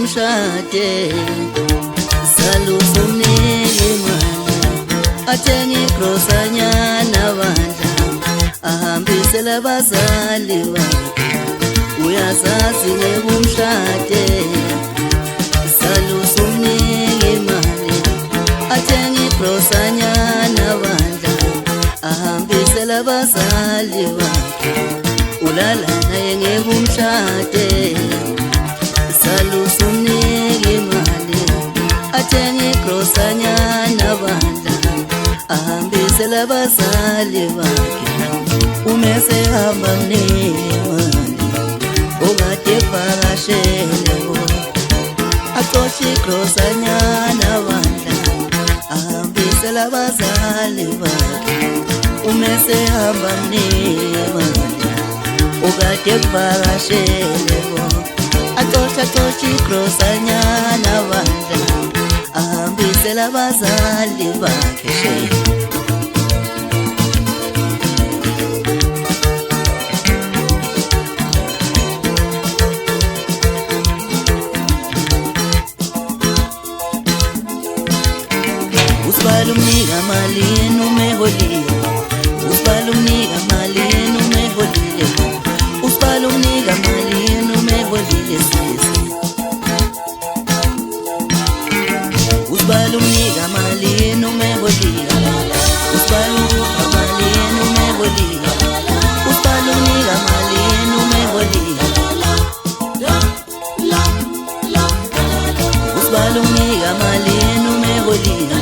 umshade salusumnike imali athenge igrosanyana bandla ahambise labazali bakhe uyazazi ngekumshade salusumnike imali athenge igrosanyana bandla ahambise labazali bakhe ulala naye ngekumshade salusumnike imali athenge igrosanyana bandla ahambise labazali bakhe umese hamba mnemali ongade vakashele axoshe igrosanyana bandla ahambise labazali bakhe umese hamba mnemali ongade vakashele axoshe igrosanyana bandla ahambise labazali bakhe usbalumnika malini umeholile usbalumnika malini umeholile usbalumnika malini umeholile sisi usbalumnika malini umeholile usbalumnika malini umeholile usbalumnika malini umeholile usbalumnika malini umeholile